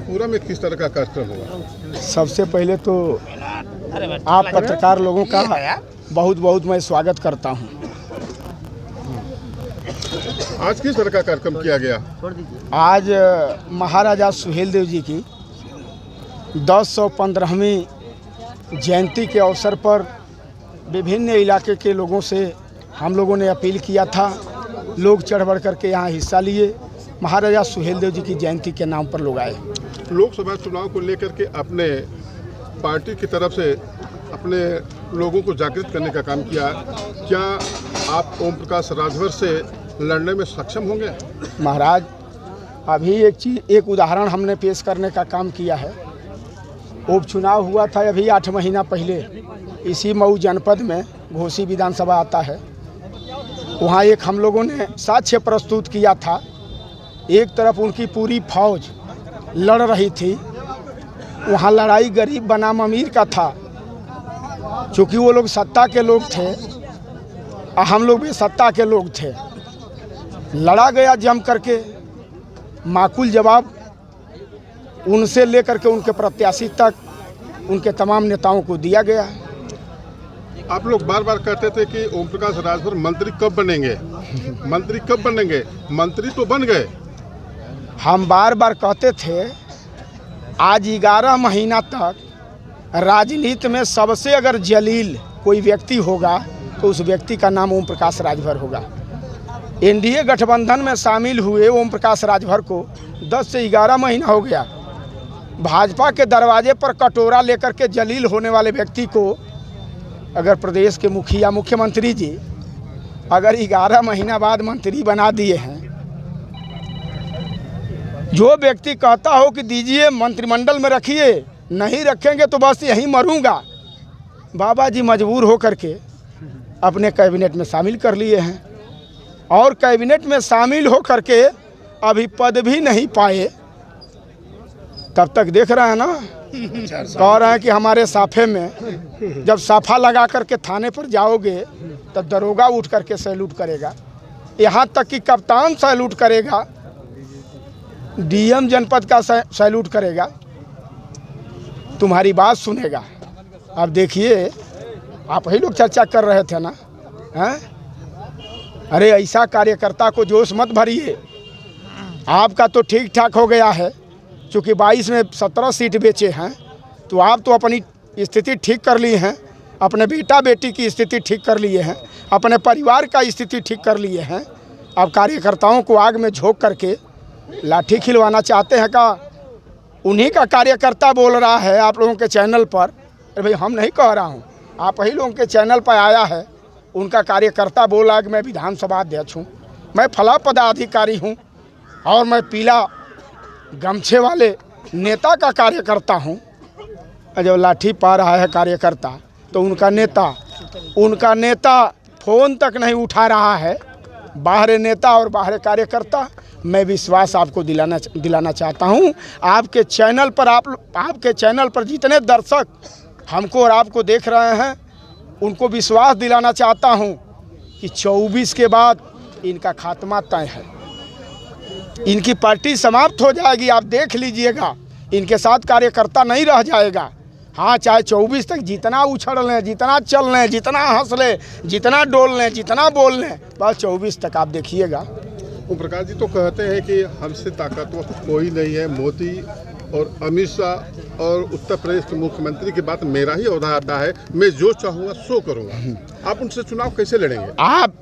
मधेपुरा में किस तरह का कार्यक्रम होगा? सबसे पहले तो आप पत्रकार लोगों का बहुत बहुत मैं स्वागत करता हूं। आज किस तरह का कार्यक्रम किया गया? आज महाराजा सुहेलदेव जी की 1015वीं जयंती के अवसर पर विभिन्न इलाके के लोगों से हम लोगों ने अपील किया था। लोग चढ़ बढ़ करके यहाँ हिस्सा लिए। महाराजा सुहेलदेव जी की जयंती के नाम पर लोग आए। लोकसभा चुनाव को लेकर के अपने पार्टी की तरफ से अपने लोगों को जागृत करने का काम किया। क्या आप ओम प्रकाश राजभर से लड़ने में सक्षम होंगे? महाराज, अभी एक उदाहरण हमने पेश करने का काम किया है। उपचुनाव हुआ था अभी 8 महीना पहले इसी मऊ जनपद में, घोसी विधानसभा आता है। वहाँ एक हम लोगों ने साक्ष्य प्रस्तुत किया था। एक तरफ उनकी पूरी फौज लड़ रही थी, वहाँ लड़ाई गरीब बनाम अमीर का था। चूँकि वो लोग सत्ता के लोग थे और हम लोग भी सत्ता के लोग थे। लड़ा गया जम करके, माकूल जवाब उनसे लेकर के उनके प्रत्याशी तक, उनके तमाम नेताओं को दिया गया। आप लोग बार बार कहते थे कि ओम प्रकाश राजभर मंत्री कब बनेंगे, मंत्री कब बनेंगे। मंत्री तो बन गए। हम बार बार कहते थे। आज 11 महीना तक राजनीति में सबसे अगर जलील कोई व्यक्ति होगा तो उस व्यक्ति का नाम ओम प्रकाश राजभर होगा। एनडीए गठबंधन में शामिल हुए ओम प्रकाश राजभर को 10 से 11 महीना हो गया। भाजपा के दरवाजे पर कटोरा लेकर के जलील होने वाले व्यक्ति को अगर प्रदेश के मुखिया मुख्यमंत्री जी अगर 11 महीना बाद मंत्री बना दिए हैं, जो व्यक्ति कहता हो कि दीजिए मंत्रिमंडल में रखिए, नहीं रखेंगे तो बस यहीं मरूंगा, बाबा जी मजबूर हो करके अपने कैबिनेट में शामिल कर लिए हैं। और कैबिनेट में शामिल हो करके अभी पद भी नहीं पाए। तब तक देख रहे हैं ना, कह रहे हैं कि हमारे साफे में जब साफा लगा करके थाने पर जाओगे तब दरोगा उठ करके सैल्यूट करेगा, यहाँ तक कि कप्तान सैल्यूट करेगा, डीएम जनपद का सैल्यूट करेगा, तुम्हारी बात सुनेगा। अब देखिए, आप ही लोग चर्चा कर रहे थे ना, हैं? अरे ऐसा कार्यकर्ता को जोश मत भरिए। आपका तो ठीक ठाक हो गया है, चूँकि 22 में 17 सीट बेचे हैं, तो आप तो अपनी स्थिति ठीक कर लिए हैं, अपने बेटा बेटी की स्थिति ठीक कर लिए हैं, अपने परिवार का स्थिति ठीक कर लिए हैं। अब कार्यकर्ताओं को आग में झोंक करके लाठी खिलवाना चाहते हैं का? उन्हीं का कार्यकर्ता बोल रहा है आप लोगों के चैनल पर। अरे भाई, हम नहीं कह रहा हूँ, आप ही लोगों के चैनल पर आया है। उनका कार्यकर्ता बोला कि मैं विधानसभा अध्यक्ष हूँ, मैं फला पदाधिकारी हूँ और मैं पीला गमछे वाले नेता का कार्यकर्ता हूँ। जब लाठी पा रहा है कार्यकर्ता तो उनका नेता फ़ोन तक नहीं उठा रहा है। बाहर नेता और बाहर कार्यकर्ता। मैं विश्वास आपको दिलाना चाहता हूँ। आपके चैनल पर जितने दर्शक हमको और आपको देख रहे हैं, उनको विश्वास दिलाना चाहता हूँ कि 24 के बाद इनका खात्मा तय है। इनकी पार्टी समाप्त हो जाएगी। आप देख लीजिएगा, इनके साथ कार्यकर्ता नहीं रह जाएगा। हाँ, चाहे 24 तक जितना उछल लें, जितना चल लें, जितना हंस लें, जितना डोल लें, जितना बोल लें, बस 24 तक आप देखिएगा। ओम प्रकाश जी तो कहते हैं कि हमसे ताकतवर कोई नहीं है। मोदी और अमित शाह और उत्तर प्रदेश के मुख्यमंत्री की बात मेरा ही ओहदा आता है, मैं जो चाहूँगा सो करूँगा। आप उनसे चुनाव कैसे लड़ेंगे? आप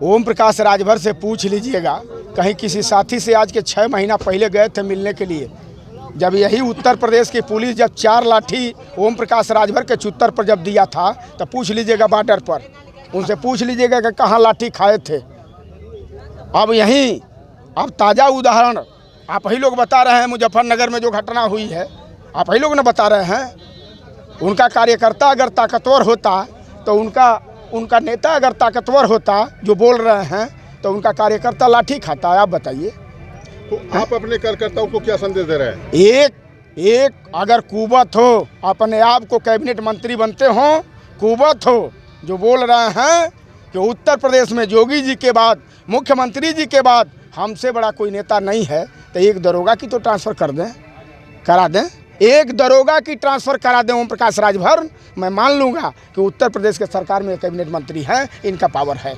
ओम प्रकाश राजभर से पूछ लीजिएगा। कहीं किसी साथी से आज के 6 महीना पहले गए थे मिलने के लिए, जब यही उत्तर प्रदेश की पुलिस जब 4 लाठी ओम प्रकाश राजभर के चुत्तर पर जब दिया था, तब पूछ लीजिएगा बॉर्डर पर, उनसे पूछ लीजिएगा कि कहाँ लाठी खाए थे। अब ताज़ा उदाहरण आप ही लोग बता रहे हैं। मुजफ्फरनगर में जो घटना हुई है, आप ही लोग ने बता रहे हैं। उनका कार्यकर्ता अगर ताकतवर होता तो उनका नेता अगर ताकतवर होता जो बोल रहे हैं, तो उनका कार्यकर्ता लाठी खाता है। आप बताइए। तो आप अपने कार्यकर्ताओं को क्या संदेश दे रहे हैं? एक अगर कुवत हो, अपने आप को कैबिनेट मंत्री बनते हो, कुवत हो, जो बोल रहे हैं कि उत्तर प्रदेश में योगी जी के बाद, मुख्यमंत्री जी के बाद हमसे बड़ा कोई नेता नहीं है, तो एक दरोगा की तो ट्रांसफ़र कर दें। करा दें, एक दरोगा की ट्रांसफ़र करा दें ओम प्रकाश राजभर, मैं मान लूँगा कि उत्तर प्रदेश के सरकार में कैबिनेट मंत्री हैं, इनका पावर है।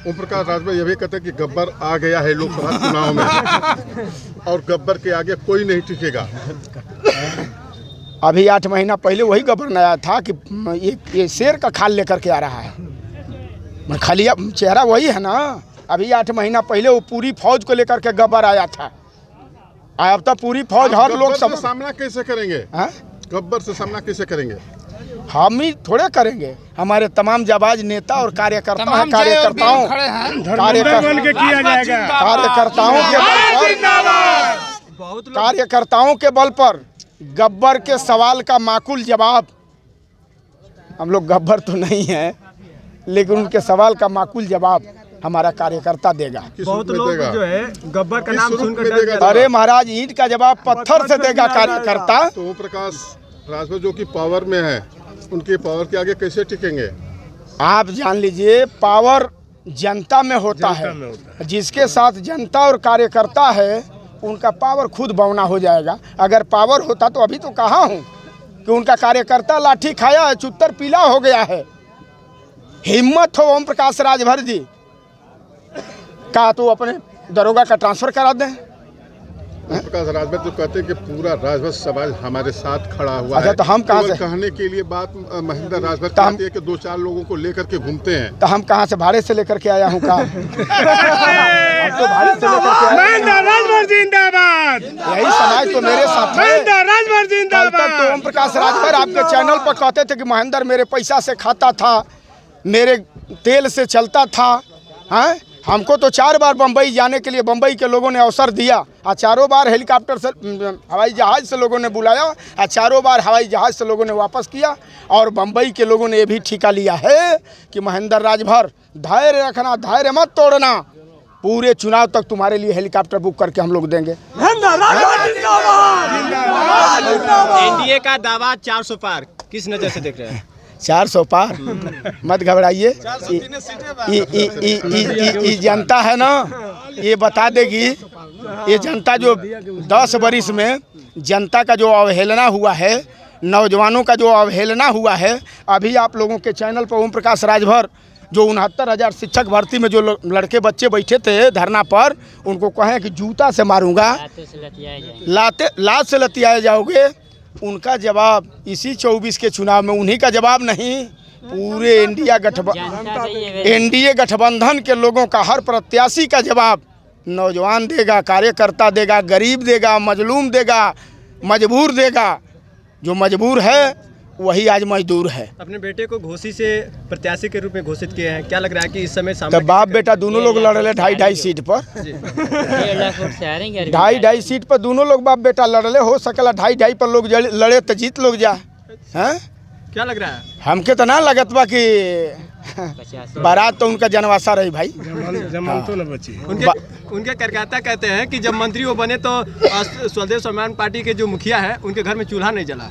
ओम प्रकाश राजभर ये भी कहते हैं कि गब्बर आ गया है लोकसभा चुनाव में और गब्बर के आगे कोई नहीं टिकेगा। अभी 8 महीना पहले वही गवर्नर आया था कि ये शेर का खाल लेकर के आ रहा है, खाली चेहरा वही है ना। अभी 8 महीना पहले वो पूरी फौज को लेकर के गब्बर आया था, अब तो पूरी फौज हर लोग सब सामना कैसे करेंगे? गब्बर से सामना कैसे करेंगे? हम ही थोड़े करेंगे, हमारे तमाम जाबाज नेता और कार्यकर्ताओं के बल पर गब्बर के सवाल का माकूल जवाब, हम लोग गब्बर तो नहीं है लेकिन उनके सवाल का माकूल जवाब हमारा कार्यकर्ता देगा। बहुत लोग जो है गब्बर का नाम सुनकर, अरे महाराज ईंट का जवाब पत्थर से देगा कार्यकर्ता। तो ओम प्रकाश राजभर जो कि पावर में है, उनके पावर के आगे कैसे टिकेंगे? आप जान लीजिए, पावर जनता में होता है, जिसके साथ जनता और कार्यकर्ता है उनका पावर खुद बौना हो जाएगा। अगर पावर होता तो अभी तो कहा हूँ कि उनका कार्यकर्ता लाठी खाया है, चुत्तर पीला हो गया है। हिम्मत हो ओम प्रकाश राजभर जी का तो अपने दरोगा का ट्रांसफर करा दें। ओम प्रकाश राजभर जो कहते हैं कि पूरा राजभर समाज हमारे साथ खड़ा हुआ है, तो हम कहाँ से कहने के लिए बात महेंद्र राजभर कहते हैं कि 2-4 लोगों को लेकर के घूमते हैं, तो हम कहाँ से भाड़े से लेकर के आया हूँ का? तो भाड़े से लेकर के महेंद्र राजभर जिंदाबाद, यही समाज तो मेरे साथ है। महेंद्र राजभर कल जिंदाबाद। तक तो ओम प्रकाश राजभर आपके चैनल पर कहते थे कि महेंद्र मेरे पैसा से खाता था, मेरे तेल से चलता था। हैं, हमको तो 4 बार बम्बई जाने के लिए बम्बई के लोगों ने अवसर दिया, और 4 बार हेलीकॉप्टर से हवाई जहाज़ से लोगों ने बुलाया, और 4 बार हवाई जहाज़ से लोगों ने वापस किया। और बम्बई के लोगों ने ये भी ठिका लिया है कि महेंद्र राजभर धैर्य रखना, धैर्य मत तोड़ना, पूरे चुनाव तक तुम्हारे लिए हेलीकॉप्टर बुक करके हम लोग देंगे। एनडीए का दावा 400 पार, किस नजर से देख रहे हैं? 400 पार मत घबराइए, ये जनता है ना, ये बता देगी। ये जनता जो 10 बरिस में जनता का जो अवहेलना हुआ है, नौजवानों का जो अवहेलना हुआ है, अभी आप लोगों के चैनल पर ओम प्रकाश राजभर जो 69,000 शिक्षक भर्ती में जो लड़के बच्चे बैठे थे धरना पर, उनको कहें कि जूता से मारूंगा, लात से लतियाए जाओगे। उनका जवाब इसी 24 के चुनाव में, उन्हीं का जवाब नहीं, पूरे एनडीए गठबंधन के लोगों का, हर प्रत्याशी का जवाब नौजवान देगा, कार्यकर्ता देगा, गरीब देगा, मजलूम देगा, मजबूर देगा। जो मजबूर है वही आज मजदूर है। अपने बेटे को घोसी से प्रत्याशी के रूप में घोषित किए हैं, क्या लग रहा है कि इस समय तो बाप बेटा दोनों लोग लड़ रहे 2.5 सीट पर, 2.5 सीट पर दोनों लोग बाप बेटा लड़ रहे। हो सकला 2.5 पर लोग लड़े तो जीत लोग जा। हैं, क्या लग रहा है? हमके तो ना लगत बा कि बारात तो उनका जनवासा रही भाई, जमान तो न बची। उनके कार्यकर्ता कहते हैं कि जब मंत्री वो बने तो स्वदेश सम्मान पार्टी के जो मुखिया है उनके घर में चूल्हा नहीं जला।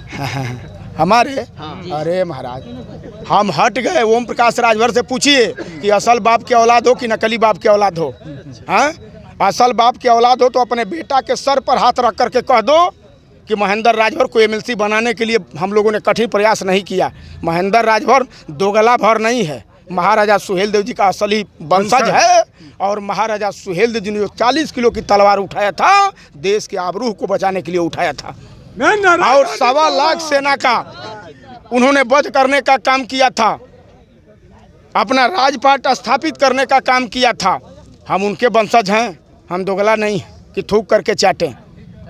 हमारे अरे महाराज, हम हट गए। ओम प्रकाश राजभर से पूछिए कि असल बाप के औलाद हो कि नकली बाप के औलाद हो। हाँ, असल बाप के औलाद हो तो अपने बेटा के सर पर हाथ रख करके कह दो कि महेंद्र राजभर को एमएलसी बनाने के लिए हम लोगों ने कठिन प्रयास नहीं किया। महेंद्र राजभर दोगला भर नहीं है, महाराजा सुहेलदेव जी का असली वंशज है। और महाराजा सुहेलदेव जी ने जो 40 किलो की तलवार उठाया था, देश के आबरूह को बचाने के लिए उठाया था। और 1.25 लाख सेना का उन्होंने वध करने का काम किया था, अपना राजपाट स्थापित करने का काम किया था। हम उनके वंशज हैं, हम दोगला नहीं कि थूक करके चाटें।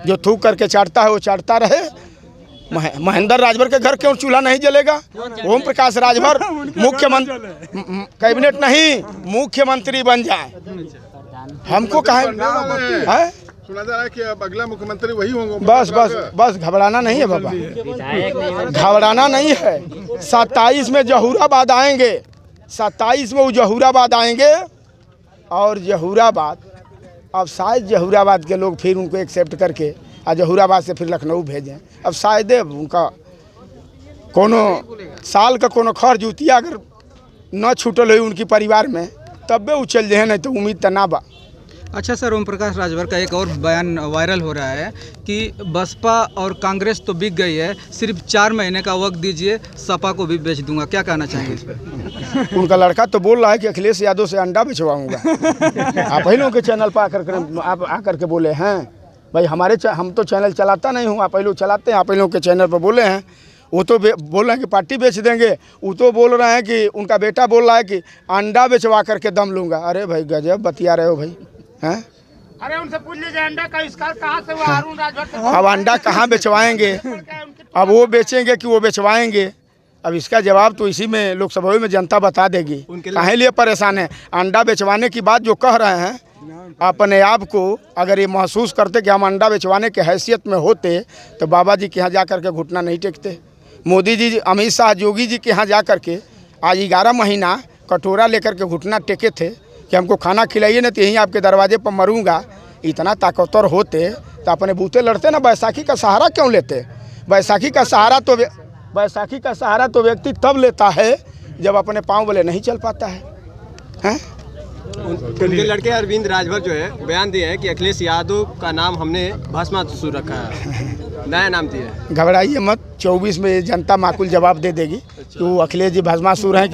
जो थूक करके चाटता है वो चाटता रहे। महेंद्र राजभर के घर क्यों चूल्हा नहीं जलेगा? ओम प्रकाश राजभर मुख्यमंत्री, कैबिनेट नहीं, मुख्यमंत्री बन जाए, हमको कहें। सुना जा रहा है कि अब अगला मुख्यमंत्री वही होंगे। बस घबराना नहीं है बाबा, घबराना नहीं है। 27 में जहूराबाद आएंगे, 27 में वो जहूराबाद आएंगे। और जहूराबाद, अब शायद जहूराबाद के लोग फिर उनको एक्सेप्ट करके और जहूराबाद से फिर लखनऊ भेजें। अब शायद उनका कोनो साल का कोनो खर जुतिया अगर न छूटल हो उनकी परिवार में, तब वे चल जाए, नहीं तो उम्मीद तो ना बा। अच्छा सर, ओम प्रकाश राजभर का एक और बयान वायरल हो रहा है कि बसपा और कांग्रेस तो बिक गई है, सिर्फ 4 महीने का वक्त दीजिए, सपा को भी बेच दूंगा। क्या कहना चाहेंगे इस पर? उनका लड़का तो बोल रहा है कि अखिलेश यादव से अंडा बिछवाऊंगा। आप ही लोगों के चैनल पर आप आकर के बोले हैं भाई, हम तो चैनल चलाता नहीं हूँ, आप ही लोग चलाते हैं, आप ही लोगों के चैनल पर बोले हैं। वो तो बोल रहे हैं कि पार्टी बेच देंगे, वो तो बोल रहे हैं कि उनका बेटा बोल रहा है कि अंडा बेचवा करके दम लूंगा। अरे भाई गजब बतिया रहे हो भाई, हैं? अरे उनसे पूछ लीजिए अंडा का आविष्कार कहाँ से हुआ, अरुण राजभर। अब अंडा कहाँ बेचवाएंगे, अब वो बेचेंगे कि वो बेचवाएंगे? अब इसका जवाब तो इसी में लोकसभा में जनता बता देगी। काहे लिए परेशान है? अंडा बेचवाने की बात जो कह रहे हैं, अपने आप को अगर ये महसूस करते कि हम अंडा बेचवाने के हैसियत में होते तो बाबा जी के यहाँ जा कर के घुटना नहीं टेकते। मोदी जी, अमित शाह, योगी जी के यहाँ जा कर के आज 11 महीना कटोरा लेकर के घुटना टेके थे कि हमको खाना खिलाइए ना तो यहीं आपके दरवाजे पर मरूंगा। इतना ताकतवर होते तो अपने बूते लड़ते ना। बैसाखी का सहारा क्यों लेते? बैसाखी का सहारा तो व्यक्ति तब लेता है जब अपने पाँव वाले नहीं चल पाता है, हैं? उनके लड़के अरविंद राजभर जो है बयान दिए हैं कि अखिलेश यादव का नाम हमने भस्मासुर रखा है, नया नाम दिया है। घबराइए मत, 24 में जनता माकूल जवाब दे देगी कि वो अखिलेश जी भस्मासुर हैं।